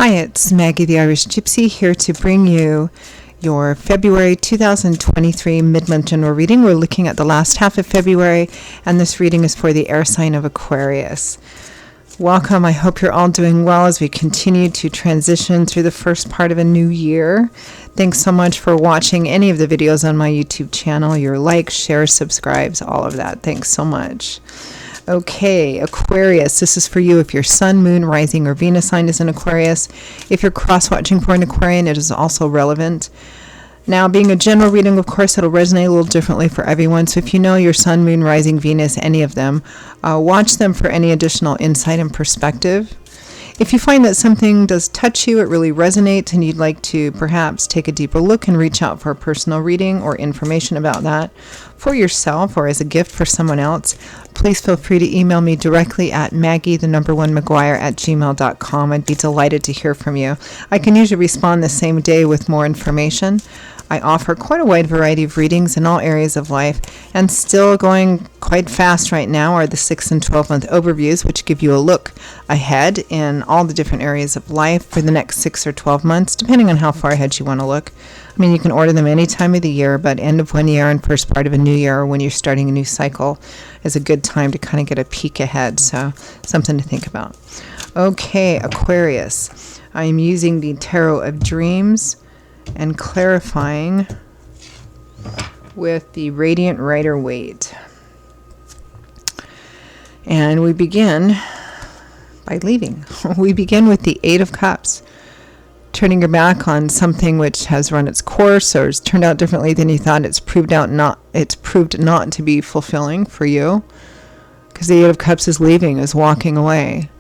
Hi, it's Maggie the Irish Gypsy here to bring you your February 2023 mid-month general reading. We're looking at the last half of February, and this reading is for the air sign of Aquarius. Welcome. I hope you're all doing well as we continue to transition through the first part of a new year. Thanks so much for watching any of the videos on my YouTube channel. Your likes, shares, subscribes, all of that. Thanks so much. Okay, Aquarius, this is for you if your sun, moon, rising, or Venus sign is in Aquarius. If you're cross-watching for an Aquarian, it is also relevant. Now, being a general reading, of course, it'll resonate a little differently for everyone. So if you know your sun, moon, rising, Venus, any of them, watch them for any additional insight and perspective. If you find that something does touch you, it really resonates, and you'd like to perhaps take a deeper look and reach out for a personal reading or information about that for yourself or as a gift for someone else, please feel free to email me directly at maggie1maguire@gmail.com. I'd be delighted to hear from you. I can usually respond the same day with more information. I offer quite a wide variety of readings in all areas of life, and still going quite fast right now are the 6 and 12-month overviews, which give you a look ahead in all the different areas of life for the next 6 or 12 months, depending on how far ahead you want to look. I mean, you can order them any time of the year, but end of one year and first part of a new year, or when you're starting a new cycle, is a good time to kind of get a peek ahead. So something to think about. Okay, Aquarius. I am using the Tarot of Dreams and clarifying with the Radiant Rider-Waite. And we begin by leaving. We begin with the Eight of Cups. Turning your back on something which has run its course or has turned out differently than you thought. It's proved not to be fulfilling for you, because the Eight of Cups is leaving, is walking away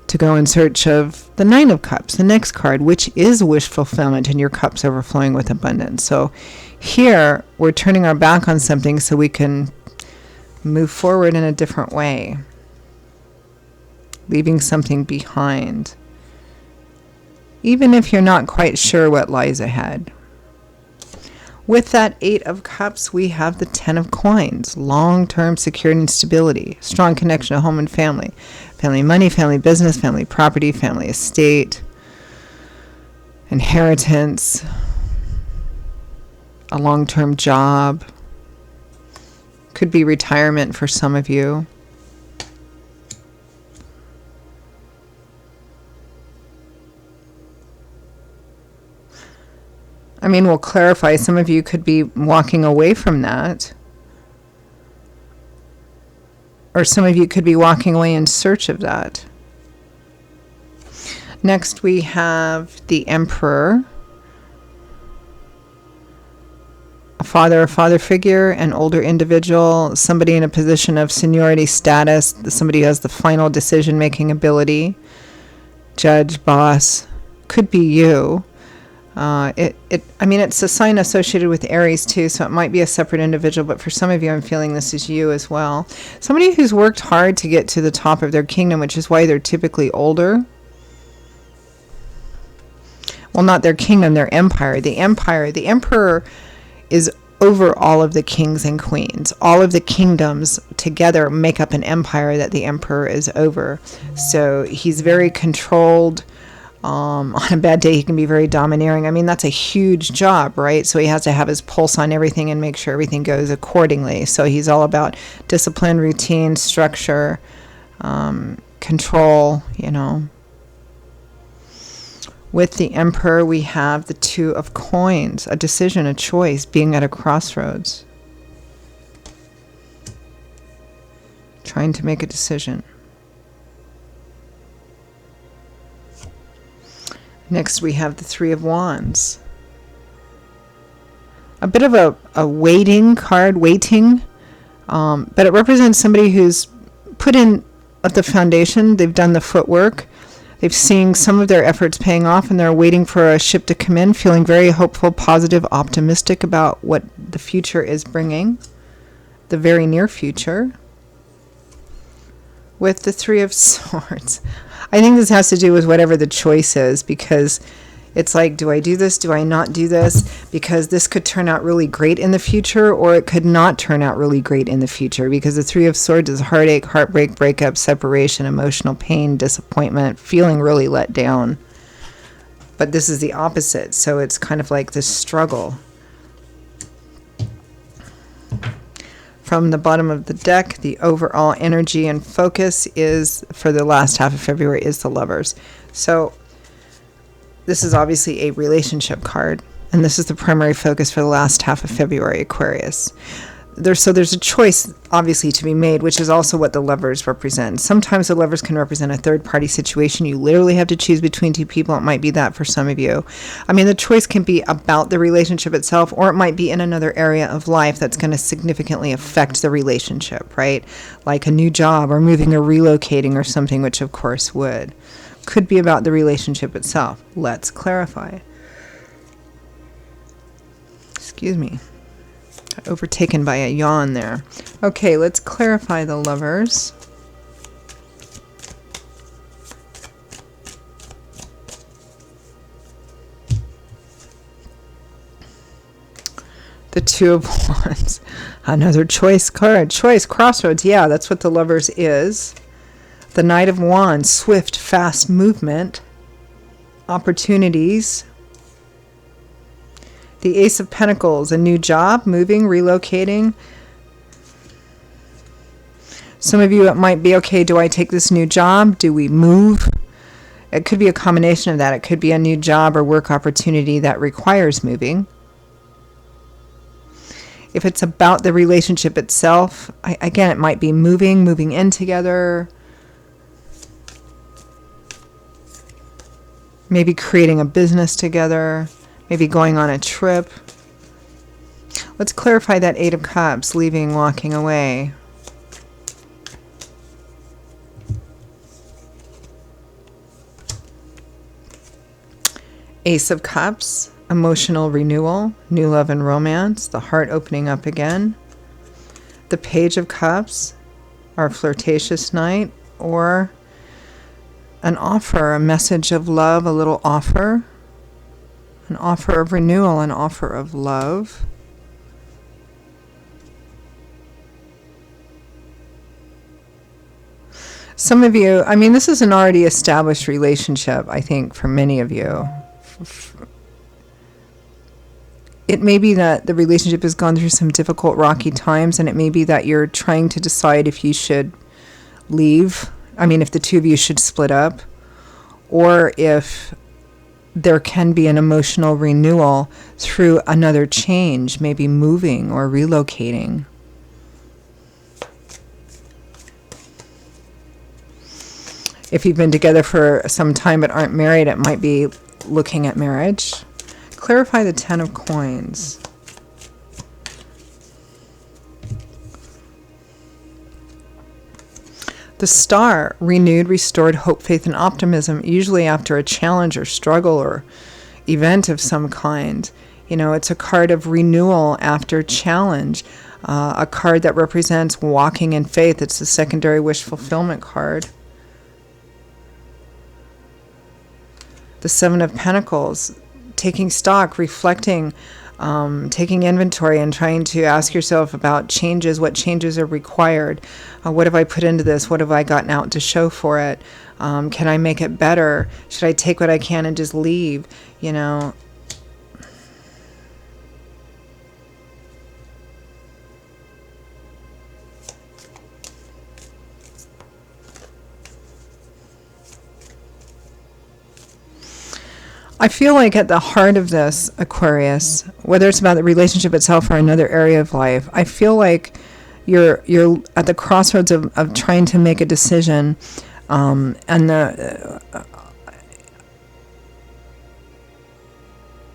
to go in search of the Nine of Cups, the next card, which is wish fulfillment and your cups overflowing with abundance. So here we're turning our back on something so we can move forward in a different way, leaving something behind, even if you're not quite sure what lies ahead. With that Eight of Cups, we have the 10 of Coins, long-term security and stability, strong connection to home and family, family money, family business, family property, family estate, inheritance, a long-term job, could be retirement for some of you. I mean, we'll clarify, some of you could be walking away from that. Or some of you could be walking away in search of that. Next we have the Emperor. A father figure, an older individual, somebody in a position of seniority status, somebody who has the final decision-making ability. Judge, boss, could be you. I mean, it's a sign associated with Aries too, so it might be a separate individual, but for some of you, I'm feeling this is you as well. Somebody who's worked hard to get to the top of their kingdom, which is why they're typically older. Well, not their kingdom, their empire. The emperor is over all of the kings and queens. All of the kingdoms together make up an empire that the emperor is over. So he's very controlled. On a bad day, he can be very domineering. I mean, that's a huge job, right? So he has to have his pulse on everything and make sure everything goes accordingly. So he's all about discipline, routine, structure, control, you know. With the Emperor, we have the Two of Coins, a decision, a choice, being at a crossroads. Trying to make a decision. Next, we have the Three of Wands. A bit of a waiting card, but it represents somebody who's put in at the foundation. They've done the footwork. They've seen some of their efforts paying off, and they're waiting for a ship to come in, feeling very hopeful, positive, optimistic about what the future is bringing, the very near future. With the Three of Swords, I think this has to do with whatever the choice is, because it's like, do I do this? Do I not do this? Because this could turn out really great in the future, or it could not turn out really great in the future, because the Three of Swords is heartache, heartbreak, breakup, separation, emotional pain, disappointment, feeling really let down. But this is the opposite, so it's kind of like this struggle. From the bottom of the deck, the overall energy and focus is, for the last half of February, is the Lovers. So this is obviously a relationship card, and this is the primary focus for the last half of February, Aquarius. So there's a choice, obviously, to be made, which is also what the Lovers represent. Sometimes the Lovers can represent a third-party situation. You literally have to choose between two people. It might be that for some of you. I mean, the choice can be about the relationship itself, or it might be in another area of life that's going to significantly affect the relationship, right? Like a new job or moving or relocating or something, which of course would. Could be about the relationship itself. Let's clarify. Excuse me. Overtaken by a yawn there. Okay, let's clarify the Lovers. The Two of Wands. Another choice card. Choice, crossroads. Yeah, that's what the Lovers is. The Knight of Wands. Swift, fast movement. Opportunities. The Ace of Pentacles, a new job, moving, relocating. Some of you, it might be, okay, do I take this new job? Do we move? It could be a combination of that. It could be a new job or work opportunity that requires moving. If it's about the relationship itself, again, it might be moving in together. Maybe creating a business together. Maybe going on a trip. Let's clarify that Eight of Cups, leaving, walking away. Ace of Cups, emotional renewal, new love and romance, the heart opening up again. The Page of Cups, our flirtatious night, or an offer, a message of love, a little offer. An offer of renewal, an offer of love. Some of you, I mean, this is an already established relationship, I think, for many of you. It may be that the relationship has gone through some difficult, rocky times, and it may be that you're trying to decide if you should leave. I mean, if the two of you should split up, or if there can be an emotional renewal through another change, maybe moving or relocating. If you've been together for some time but aren't married, it might be looking at marriage. Clarify the Ten of Coins. The Star, renewed, restored hope, faith, and optimism, usually after a challenge or struggle or event of some kind. You know, it's a card of renewal after challenge, a card that represents walking in faith. It's the secondary wish fulfillment card. The Seven of Pentacles, taking stock, reflecting, taking inventory and trying to ask yourself about changes, what changes are required, what have I put into this, what have I gotten out to show for it, can I make it better, should I take what I can and just leave, you know. I feel like at the heart of this, Aquarius, whether it's about the relationship itself or another area of life, I feel like you're at the crossroads of trying to make a decision, and a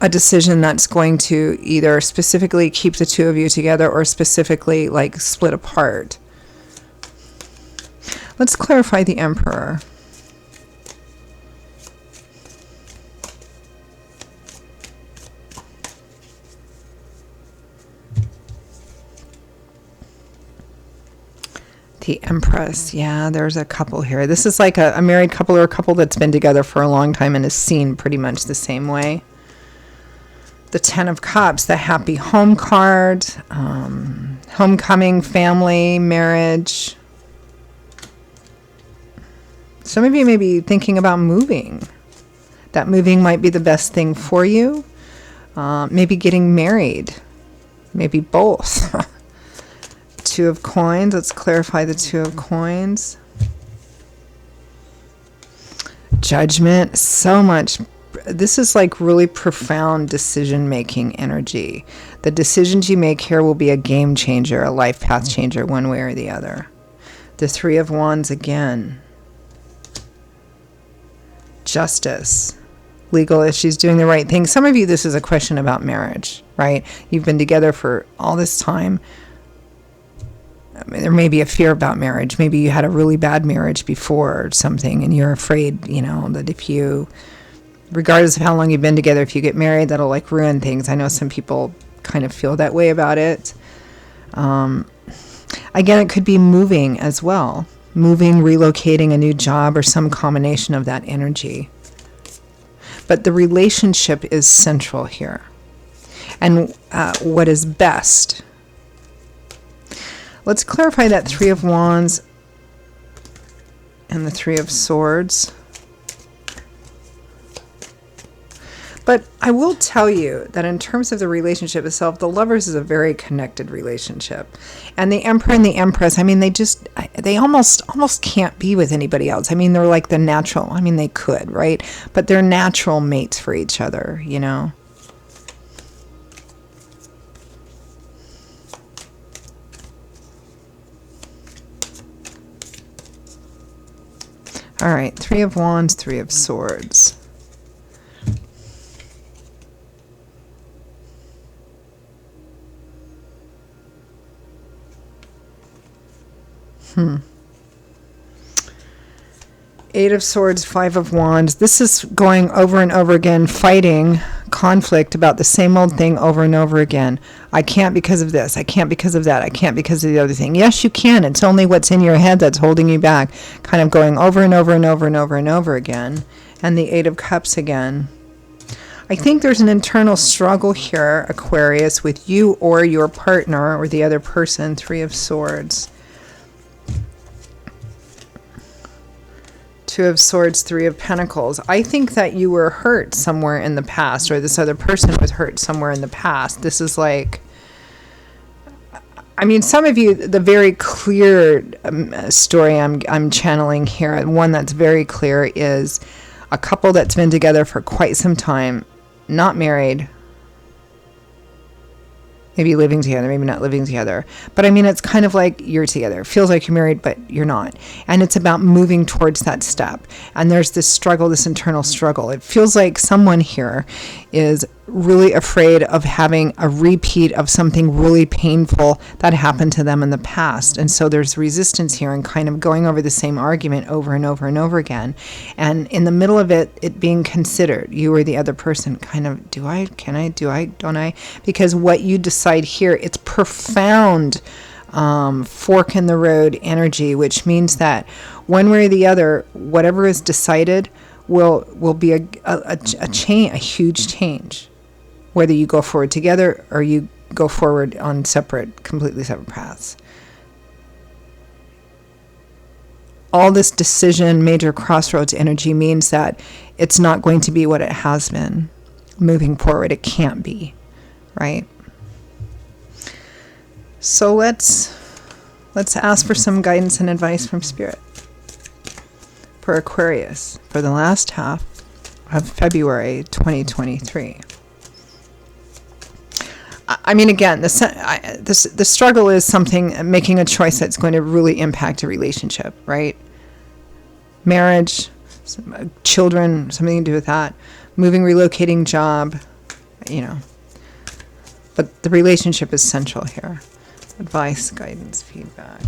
decision that's going to either specifically keep the two of you together or specifically like split apart. Let's clarify the Emperor. The Empress. Yeah, there's a couple here. This is like a married couple or a couple that's been together for a long time and is seen pretty much the same way. The Ten of Cups, the happy home card, homecoming, family, marriage. Some of you may be thinking about moving. That moving might be the best thing for you. Maybe getting married. Maybe both. Two of Coins. Let's clarify the Two of Coins. Judgment. So much. This is like really profound decision-making energy. The decisions you make here will be a game changer, a life path changer, one way or the other. The Three of Wands again. Justice. Legal issues, doing the right thing. Some of you, this is a question about marriage, right? You've been together for all this time. I mean, there may be a fear about marriage. Maybe you had a really bad marriage before or something, and you're afraid, that if you, regardless of how long you've been together, if you get married, that'll like ruin things. I know some people kind of feel that way about it. Again, it could be moving as well. Moving, relocating, a new job, or some combination of that energy. But the relationship is central here. And what is best? Let's clarify that Three of Wands and the Three of Swords. But I will tell you that in terms of the relationship itself, the Lovers is a very connected relationship. And the Emperor and the Empress, I mean, they almost can't be with anybody else. I mean, they're like the natural, they could, right? But they're natural mates for each other, All right, Three of Wands, Three of Swords. Eight of Swords, Five of Wands. This is going over and over again, fighting conflict about the same old thing over and over again. I can't because of this. I can't because of that. I can't because of the other thing. Yes, you can. It's only what's in your head that's holding you back. Kind of going over and over and over and over and over again. And the Eight of Cups again. I think there's an internal struggle here, Aquarius, with you or your partner or the other person. Three of Swords. Two of Swords, Three of Pentacles. I think that you were hurt somewhere in the past, or this other person was hurt somewhere in the past. This is like, some of you, the very clear story I'm channeling here, one that's very clear, is a couple that's been together for quite some time, not married, maybe living together, maybe not living together. But it's kind of like you're together. It feels like you're married, but you're not. And it's about moving towards that step. And there's this struggle, this internal struggle. It feels like someone here is really afraid of having a repeat of something really painful that happened to them in the past. And so there's resistance here and kind of going over the same argument over and over and over again. And in the middle of it being considered, you or the other person kind of, do I, can I, do I, don't I? Because what you decide here, it's profound fork in the road energy, which means that one way or the other, whatever is decided will be a huge change. Whether you go forward together or you go forward on completely separate paths. All this decision, major crossroads energy means that it's not going to be what it has been moving forward. It can't be, right? So let's ask for some guidance and advice from Spirit for Aquarius for the last half of February 2023. Again, the struggle is something, making a choice that's going to really impact a relationship, right? Marriage, children, something to do with that. Moving, relocating, job, But the relationship is central here. Advice, guidance, feedback.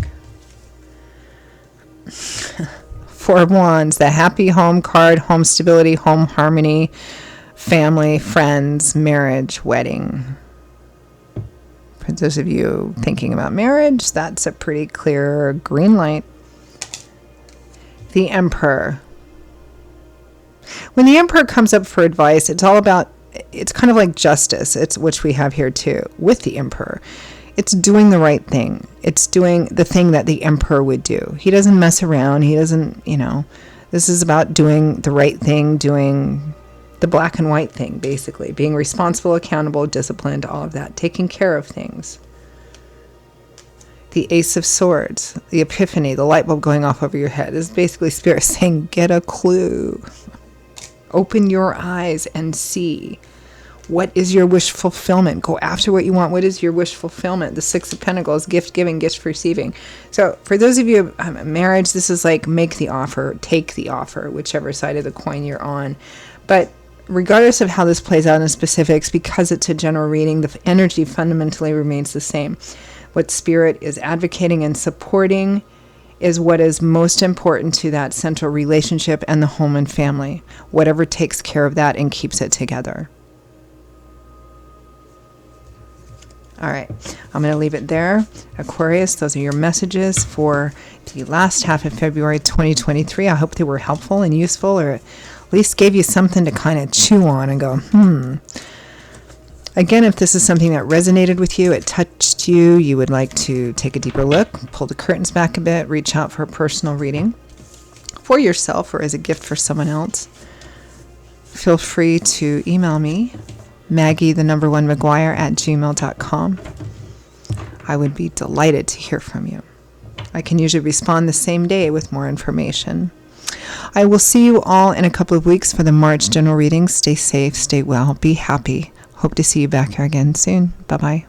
Four of Wands, the happy home card, home stability, home harmony, family, friends, marriage, wedding. For those of you thinking about marriage, that's a pretty clear green light. The Emperor. When the Emperor comes up for advice, it's kind of like justice, which we have here too, with the Emperor. It's doing the right thing. It's doing the thing that the Emperor would do. He doesn't mess around. He doesn't, this is about doing the right thing, doing the black and white thing, basically. Being responsible, accountable, disciplined, all of that. Taking care of things. The Ace of Swords, the epiphany, the light bulb going off over your head is basically Spirit saying, get a clue. Open your eyes and see. What is your wish fulfillment? Go after what you want. What is your wish fulfillment? The Six of Pentacles, gift giving, gift receiving. So for those of you in marriage, this is like make the offer, take the offer, whichever side of the coin you're on. But regardless of how this plays out in specifics, because it's a general reading, the energy fundamentally remains the same. What Spirit is advocating and supporting is what is most important to that central relationship and the home and family. Whatever takes care of that and keeps it together. All right, I'm going to leave it there. Aquarius, those are your messages for the last half of February 2023. I hope they were helpful and useful, or at least gave you something to kind of chew on and go, Again, if this is something that resonated with you, it touched you, you would like to take a deeper look, pull the curtains back a bit, reach out for a personal reading for yourself or as a gift for someone else, feel free to email me, Maggie1McGuire@gmail.com. I would be delighted to hear from you. I can usually respond the same day with more information. I will see you all in a couple of weeks for the March general reading. Stay safe, stay well, be happy. Hope to see you back here again soon. Bye-bye.